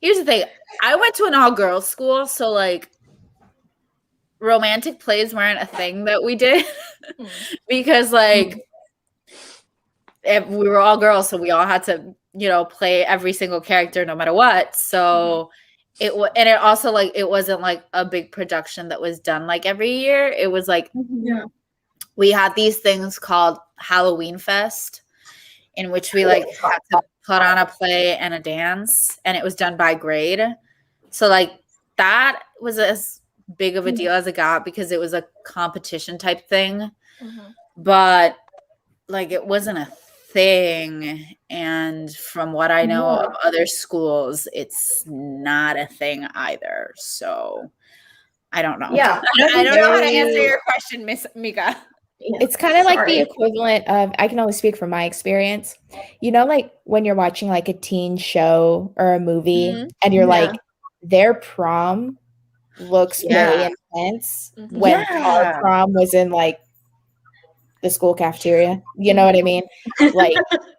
Here's the thing. I went to an all-girls school, so like romantic plays weren't a thing that we did because like we were all girls, so we all had to, play every single character no matter what. So it also like it wasn't like a big production that was done like every year. It was like we had these things called Halloween Fest, in which we like had to put on a play and a dance, and it was done by grade. So like that was as big of a deal as it got because it was a competition type thing. But like it wasn't a thing, and from what I know of other schools, it's not a thing either. So I don't know. Yeah. I don't know how to answer your question, Miss Mica. It's kind of like the equivalent of, I can only speak from my experience. Like when you're watching like a teen show or a movie and you're like, their prom looks really intense when our prom was in like the school cafeteria. You know what I mean? Like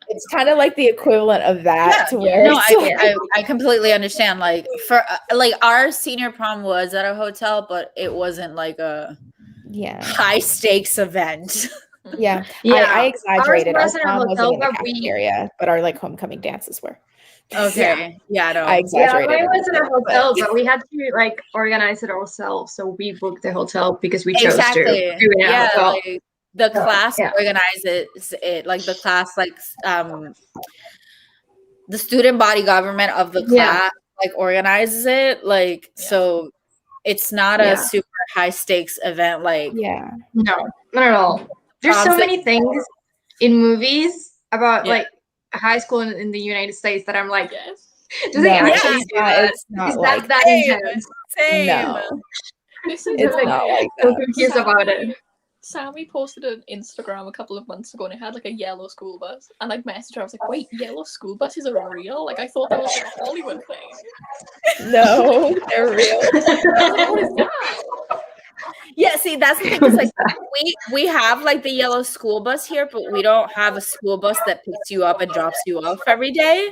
it's kind of like the equivalent of that to where No, it's I completely understand. Like for like our senior prom was at a hotel, but it wasn't like a yeah. high stakes event. Yeah. Yeah. I exaggerated. Our Ours wasn't a prom hotel, wasn't in the but we cafeteria, but our like homecoming dances were. Okay. Yeah, no. I exaggerated. mine a was in a little bit, hotel, but we had to like organize it ourselves. So we booked the hotel because we chose Exactly. to do it in a Yeah, hotel. like the class yeah. organizes it, like the class, like the student body government of the class like organizes it, like so it's not a super high stakes event like Yeah. No, not at all. There's so proms that- many things in movies about Yeah. like high school in the United States that I'm like, Yes. do they actually it's do not, that? it's not Is like that Same. intense? Same. no. This is It's like- not like So that. confused about it. Sammy posted an Instagram a couple of months ago and it had like a yellow school bus. And I messaged her, I was like, wait, yellow school buses are real? Like I thought that was like a Hollywood thing. No, they're real. I was like, what is that? Yeah, see, that's the thing. Is like we have like the yellow school bus here, but we don't have a school bus that picks you up and drops you off every day.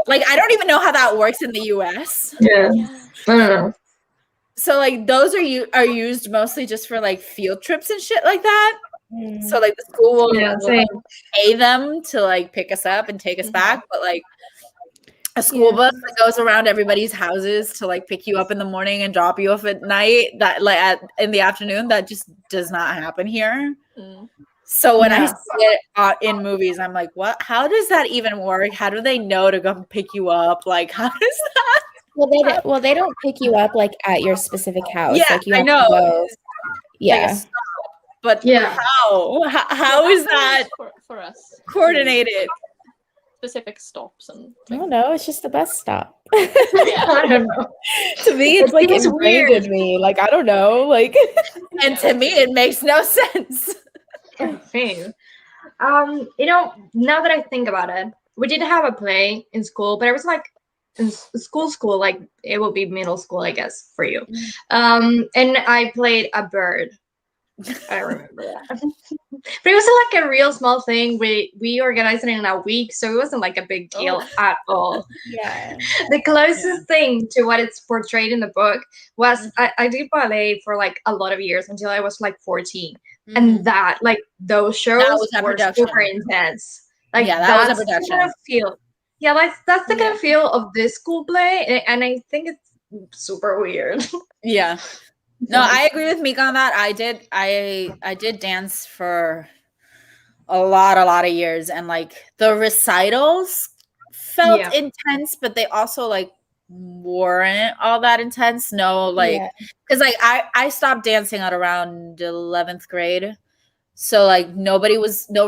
Like I don't even know how that works in the US. Yeah. I don't know. So like those are used mostly just for like field trips and shit like that. So like the school will, Same. pay them to like pick us up and take us back, but like a school bus that goes around everybody's houses to like pick you up in the morning and drop you off at night, that like in the afternoon, that just does not happen here. So when I see it in movies, I'm like, what? How does that even work? How do they know to go pick you up? Like, how does that? Well, they don't pick you up like at your specific house. Yeah, like you I have know. to go. Like Yeah. but how is that for us coordinated? specific stops and I don't know. It's just the bus stop. I don't know. To me, it's like seems ingrained weird. in me. Like I don't know. Like And to me, it makes no sense. Same. You know, now that I think about it, we did have a play in school, but it was like in school, like it will be middle school, I guess, for you. And I played a bird. I remember that. But it was like a real small thing. We organized it in a week, so it wasn't like a big deal at all. yeah. The closest thing to what it's portrayed in the book was I did ballet for like a lot of years until I was like 14. And that, like, those shows was a were production. super intense. Like, Yeah, that was a that's the production. kind of feel. Yeah, that's the kind of feel of this school play, and I think it's super weird. Yeah. No, I agree with Mica on that. I did dance for a lot of years, and like the recitals felt intense, but they also like weren't all that intense. No, like because like I stopped dancing at around 11th grade. So like no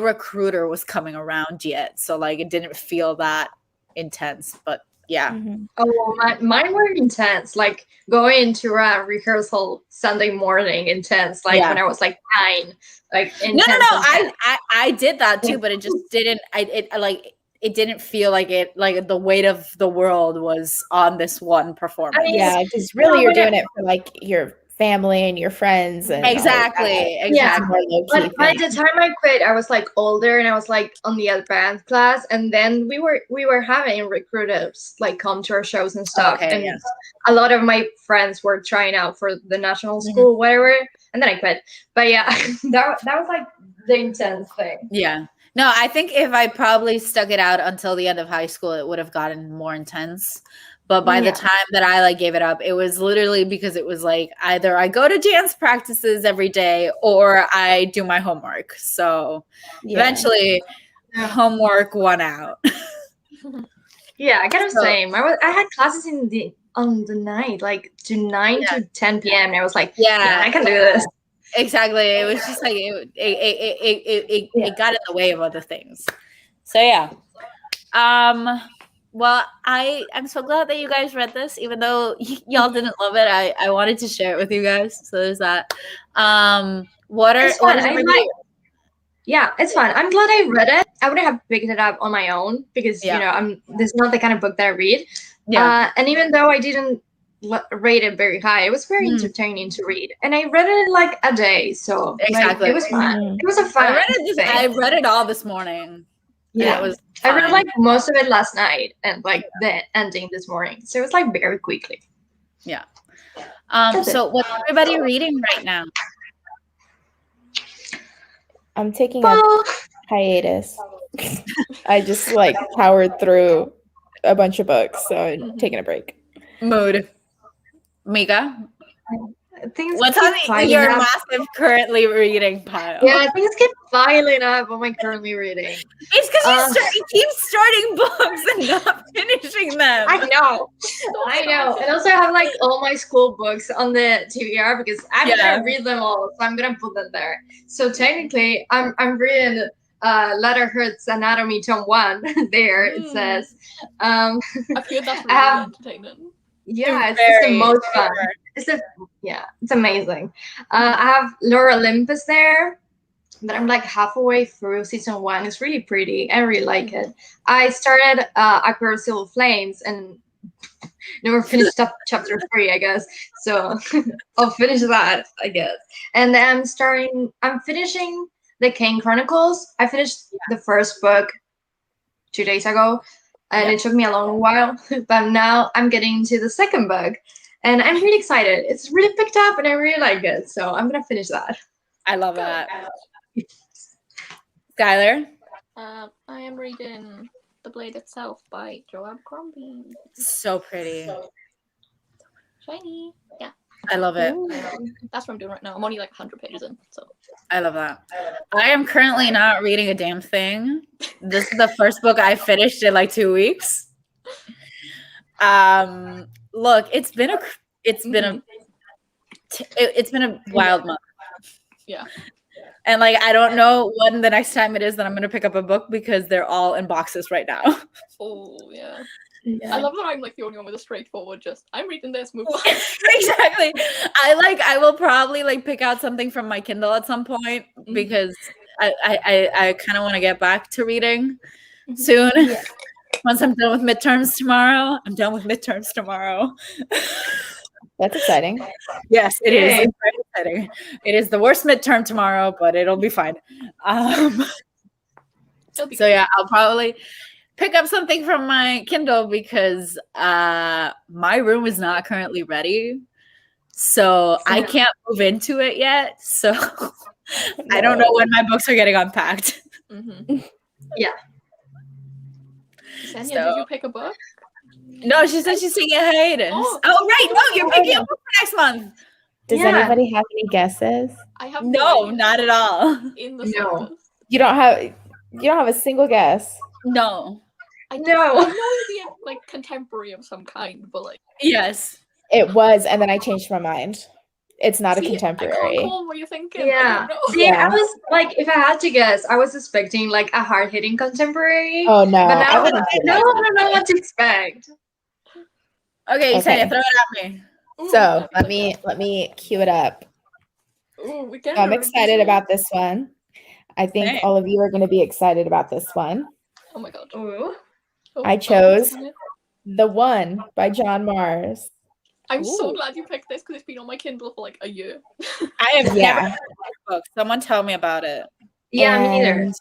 recruiter was coming around yet. So like it didn't feel that intense, but yeah. Oh, mine were intense. Like going to a rehearsal Sunday morning, intense. Like when I was like 9. Like intense. No. I did that too, but it just didn't. It didn't feel like it. Like the weight of the world was on this one performance. Yeah, because really you're doing it for like your family and your friends and exactly. But by the time I quit, I was like older and I was like on the advanced class, and then we were having recruiters like come to our shows and stuff, and a lot of my friends were trying out for the national school, whatever, and then I quit. But yeah, that was like the intense thing. Yeah. No, I think if I probably stuck it out until the end of high school, it would have gotten more intense. But by the time that I like gave it up, it was literally because it was like either I go to dance practices every day or I do my homework. So eventually homework won out. Yeah, I kind of same. I had classes on the night, like to 9 to 10 p.m. And I was like, yeah, I can do this. Exactly. It was just like it got in the way of other things. So yeah. Well, I'm so glad that you guys read this, even though y'all didn't love it. I wanted to share it with you guys. So there's that. Yeah, it's fun. I'm glad I read it. I wouldn't have picked it up on my own because you know this is not the kind of book that I read. And even though I didn't rated very high. It was very entertaining to read, and I read it in like a day, so Exactly. like, it was fun. It was a fun. I read it all this morning. Yeah, it was I read fine. like most of it last night, and like the ending this morning. So it was like very quickly. Yeah. That's it. So what's everybody reading right now? I'm taking a Well, hiatus. I just like powered through a bunch of books, so I'm taking a break. Mood. Mica, things what's keep on piling your up. massive currently reading pile? Yeah, things keep piling up on my currently reading. It's because you keep starting books and not finishing them. I know. And also I have like all my school books on the TBR because I'm gonna read them all, so I'm gonna put them there. So technically, I'm reading Letterhead's Anatomy Tome 1. There it says. I feel that's really entertaining. Yeah, it's the most fun. It's amazing. I have Laura Olympus there, but I'm like halfway through season 1. It's really pretty. I really like it. I started Aqua Silver Flames and never finished up chapter 3, I guess. So I'll finish that, I guess. And then I'm finishing the Kane Chronicles. I finished the first book 2 days ago, and it took me a long while, but now I'm getting to the second book, and I'm really excited. It's really picked up, and I really like it, so I'm gonna finish that. I love that. Skylar? I am reading The Blade Itself by Joe Abercrombie. So pretty. Shiny. Yeah. I love it. That's what I'm doing right now. I'm only like 100 pages in, so. I love that. I am currently not reading a damn thing. This is the first book I finished in like 2 weeks. Look, it's been a wild month. Yeah. And like I don't know when the next time it is that I'm gonna pick up a book because they're all in boxes right now. Oh yeah. I love that I'm like the only one with a straightforward I'm reading this, move on. Exactly. I will probably like pick out something from my Kindle at some point because I kind of want to get back to reading soon. Yeah. Once I'm done with midterms tomorrow. I'm done with midterms tomorrow. That's exciting. Yes, it is. It's very exciting. It is the worst midterm tomorrow, but it'll be fine. So yeah, I'll probably pick up something from my Kindle because my room is not currently ready. So I can't move into it yet. So I don't know when my books are getting unpacked. Yeah. Senya, did you pick a book? No, she said she's taking a hiatus. Oh right. No, you're picking a book for next month. Does anybody have any guesses? I have no, not at all. In the slightest. You don't have a single guess. No. I know it'd be like contemporary of some kind, but like yes, it was, and then I changed my mind. It's not a contemporary. I can't call what you're thinking. Yeah. I was like, if I had to guess, I was expecting like a hard-hitting contemporary. Oh no! But now I don't know what to expect. Okay, Sanya, throw it at me. So let me cue it up. Ooh, I'm excited about this one. I think all of you are going to be excited about this one. Oh my god! Ooh. I chose The One by John Mars. I'm so glad you picked this because it's been on my Kindle for like a year. I have never heard of this book. Someone tell me about it. Yeah, me neither.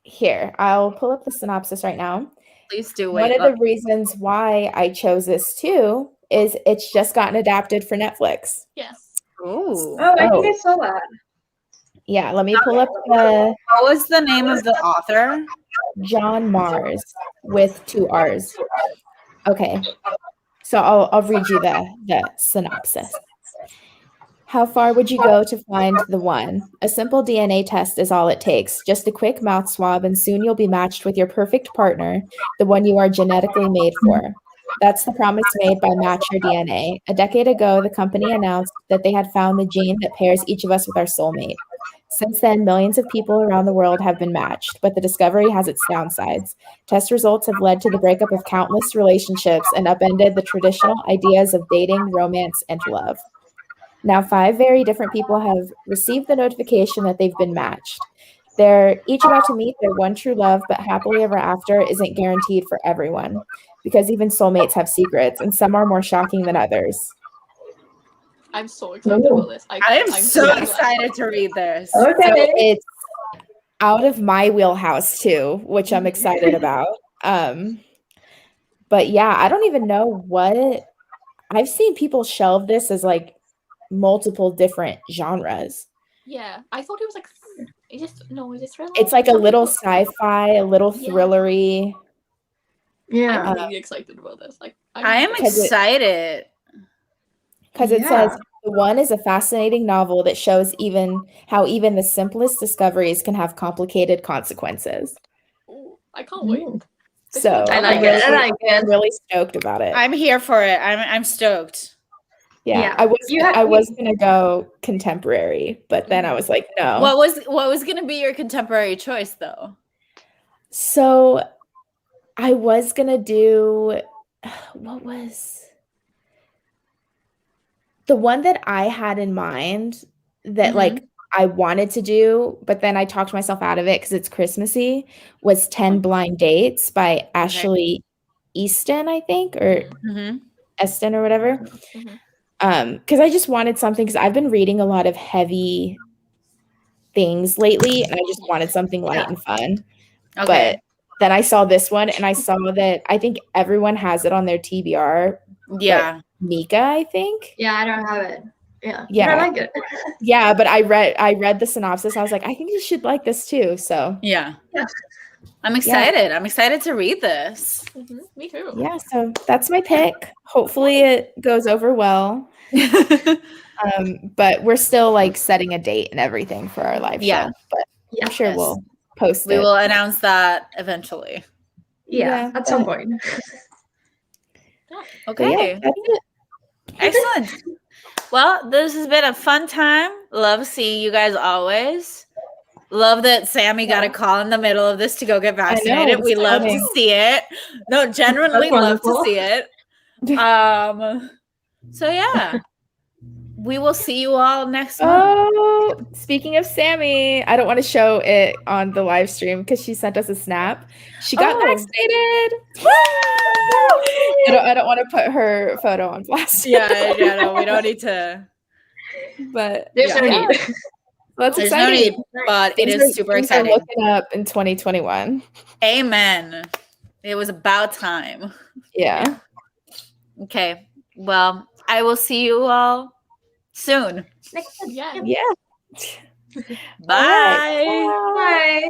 Here, I'll pull up the synopsis right now. Please do. One of the reasons why I chose this too is it's just gotten adapted for Netflix. Yes. Ooh. Oh, I think I saw that. Yeah, let me pull up the... What was the name of the author? John Mars with 2 R's. Okay. So I'll read you the synopsis. How far would you go to find the one? A simple DNA test is all it takes. Just a quick mouth swab, and soon you'll be matched with your perfect partner, the one you are genetically made for. That's the promise made by Match Your DNA. A decade ago, the company announced that they had found the gene that pairs each of us with our soulmate. Since then, millions of people around the world have been matched, but the discovery has its downsides. Test results have led to the breakup of countless relationships and upended the traditional ideas of dating, romance, and love. Now, 5 very different people have received the notification that they've been matched. They're each about to meet their one true love, but happily ever after isn't guaranteed for everyone. because even soulmates have secrets, and some are more shocking than others. I'm so excited about this. I am I'm so glad. excited to read this. So it's out of my wheelhouse too, which I'm excited about. But yeah, I don't even know what I've seen people shelve this as like multiple different genres. Yeah, I thought it was like. Is it thriller? It's like a Some little people- sci-fi, a little Yeah. thrillery. Yeah. I'm really excited about this. Like, I am Because it- excited. Because it Yeah. says the one is a fascinating novel that shows how even the simplest discoveries can have complicated consequences. Ooh, I can't wait. Ooh. So I like I'm it. really, I like I'm it. really stoked about it. I'm here for it. I'm stoked. Yeah, Yeah. I was gonna go contemporary, but then I was like, no. What was gonna be your contemporary choice though? So I was gonna do what was the one that I had in mind that like I wanted to do, but then I talked myself out of it because it's Christmassy, was 10 Blind Dates by Ashley Easton, I think, or Eston or whatever. Because I just wanted something, because I've been reading a lot of heavy things lately, and I just wanted something light and fun. Okay. But then I saw this one, and I saw that I think everyone has it on their TBR. Yeah. Mica, I think. Yeah, I don't have it. Yeah. Yeah. But I like it. Yeah, but I read the synopsis. I was like, I think you should like this too. So Yeah. Yeah. I'm excited. I'm excited to read this. Me too. yeah, so that's my pick. Hopefully it goes over well. But we're still like setting a date and everything for our live show. But I'm sure we'll post We it. will announce that eventually. Yeah, at some point. Okay. Yeah, that's it. Excellent. Well, this has been a fun time. Love seeing you guys always. Love that Sammy got a call in the middle of this to go get vaccinated. it's We love to exciting. see it. No, genuinely love to wonderful. see it. So yeah. We will see you all next month. Oh, speaking of Sammy, I don't want to show it on the live stream because she sent us a snap. She got vaccinated. I don't want to put her photo on blast. Yeah, no, we don't need to. But There's no need. Well, that's There's exciting. no need, but it Things is super things are exciting. looking up in 2021. Amen. It was about time. Yeah. Okay. Well, I will see you all soon. Yeah. Yeah. Bye. All right. Bye. Bye.